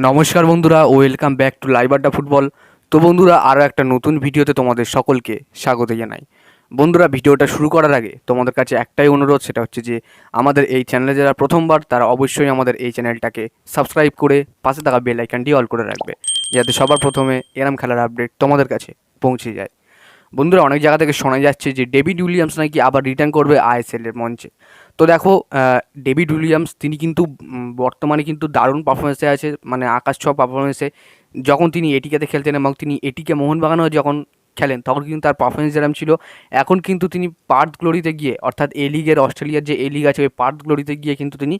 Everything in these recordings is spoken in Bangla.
নমস্কার বন্ধুরা, ওয়েলকাম ব্যাক টু লাইভ আড্ডা ফুটবল। তো বন্ধুরা, আরও একটা নতুন ভিডিওতে তোমাদের সকলকে স্বাগত জানাই। বন্ধুরা, ভিডিওটা শুরু করার আগে তোমাদের কাছে একটাই অনুরোধ, সেটা হচ্ছে যে আমাদের এই চ্যানেলে যারা প্রথমবার তারা অবশ্যই আমাদের এই চ্যানেলটাকে সাবস্ক্রাইব করে পাশে থাকা বেল আইকনটি অল করে রাখবে, যাতে সবার প্রথমে এরম খেলার আপডেট তোমাদের কাছে পৌঁছে যায়। বন্ধুরা, অনেক জায়গা থেকে শোনা যাচ্ছে যে ডেভিড উইলিয়ামস নাকি আবার রিটার্ন করবে আইএসএলের মঞ্চে। তো দেখো, ডেভিড উইলিয়ামস তিনি কিন্তু বর্তমানে কিন্তু দারুণ পারফরমেন্সে আছে, মানে আকাশ ছোঁয়া পারফরমেন্সে। যখন তিনি এটিকেতে খেলতেন এবং তিনি এটিকে মোহনবাগানেও যখন খেলেন, তখন কিন্তু তার পারফরমেন্স যেরকম ছিল, এখন কিন্তু তিনি পার্থ গ্লোরিতে গিয়ে, অর্থাৎ এ লিগের, অস্ট্রেলিয়ার যে এ লিগ আছে ওই পার্থ গ্লোরিতে গিয়ে কিন্তু তিনি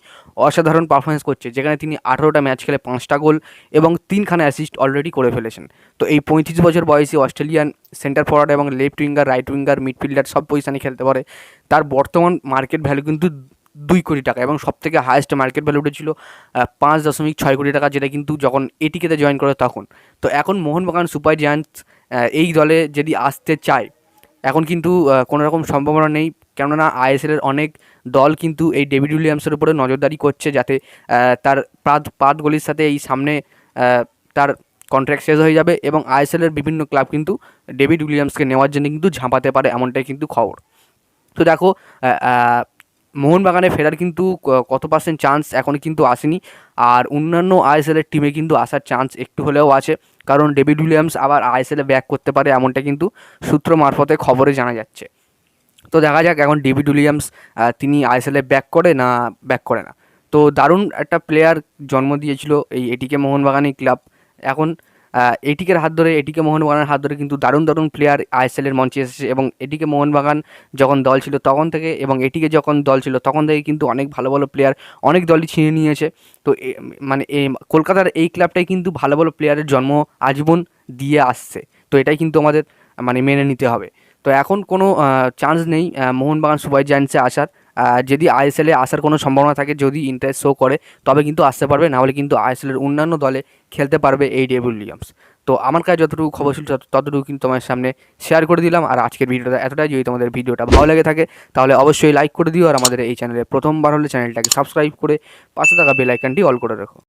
অসাধারণ পারফরমেন্স করছে, যেখানে তিনি 18টা ম্যাচ খেলে 5টা গোল এবং 3খানা অ্যাসিস্ট অলরেডি করে ফেলেছেন। তো এই 35 বছর বয়সী অস্ট্রেলিয়ান সেন্টার ফরওয়ার্ড এবং left winger, right winger, midfielder সব পজিশনে খেলতে পারে। তার বর্তমান মার্কেট ভ্যালু কিন্তু 2 কোটি টাকা, এবং সবথেকে হায়েস্ট মার্কেট ভ্যালু উঠেছিল 5.6 কোটি টাকা, যেটা কিন্তু যখন এটিকেতে জয়েন করে তখন। তো এখন মোহনবাগান সুপার জায়ান্টস এই দলে যদি আসতে চায়, এখন কিন্তু কোনো রকম সম্ভাবনা নেই, কেননা আইএসএলের অনেক দল কিন্তু এই ডেভিড উইলিয়ামসের উপরে নজরদারি করছে, যাতে তার পাঁচ গলির সাথে এই সামনে তার কন্ট্রাক্ট শেষ হয়ে যাবে, এবং আইএসএলের বিভিন্ন ক্লাব কিন্তু ডেভিড উইলিয়ামসকে নেওয়ার জন্য কিন্তু ঝাঁপাতে পারে, এমনটাই কিন্তু খবর। তো দেখো, মোহনবাগানে ফেরার কিন্তু কত পার্সেন্ট চান্স এখনও কিন্তু আসেনি, আর অন্যান্য আইএসএলের টিমে কিন্তু আসার চান্স একটু হলেও আছে, কারণ ডেভিড উইলিয়ামস আবার আইএসএলে ব্যাক করতে পারে, এমনটা কিন্তু সূত্র মারফতে খবরে জানা যাচ্ছে। তো দেখা যাক এখন ডেভিড উইলিয়ামস তিনি আইএসএলে ব্যাক করে না ব্যাক করে না। তো দারুণ একটা প্লেয়ার জন্ম দিয়েছিল এই এটিকে মোহনবাগানই ক্লাব। এখন এটিকের হাত ধরে, এটিকে মোহনবাগানের হাত ধরে কিন্তু দারুণ দারুণ প্লেয়ার আইএসএলের মঞ্চে এসেছে, এবং এটিকে মোহনবাগান যখন দল ছিল তখন থেকে, এবং এটিকে যখন দল ছিল তখন থেকে কিন্তু অনেক ভালো ভালো প্লেয়ার অনেক দলই ছিনিয়ে নিয়েছে। তো মানে কলকাতার এই ক্লাবটাই কিন্তু ভালো ভালো প্লেয়ারের জন্ম আজীবন দিয়ে আসছে। তো এটাই কিন্তু আমাদের মানে মেনে নিতে হবে। তো এখন কোনো চান্স নেই মোহনবাগান সুপার জায়ান্টসে আসার। যদি আইএসএলে আসার কোনো সম্ভাবনা থাকে, যদি ইন্টারেস্ট শো করে, তবে কিন্তু আসতে পারবে, নাহলে কিন্তু আইএসএলের অন্যান্য দলে খেলতে পারবে এই ডেভিড উইলিয়ামস। তো আমার কাছে যতটুকু খবর ছিল ততটুকু কিন্তু তোমার সামনে শেয়ার করে দিলাম। আর আজকের ভিডিওটা এতটাই। যদি তোমাদের ভিডিওটা ভালো লেগে থাকে তাহলে অবশ্যই লাইক করে দিও, আর আমাদের এই চ্যানেলে প্রথমবার হলে চ্যানেলটাকে সাবস্ক্রাইব করে পাশে থাকা বেল আইকনটি অল করে রাখো।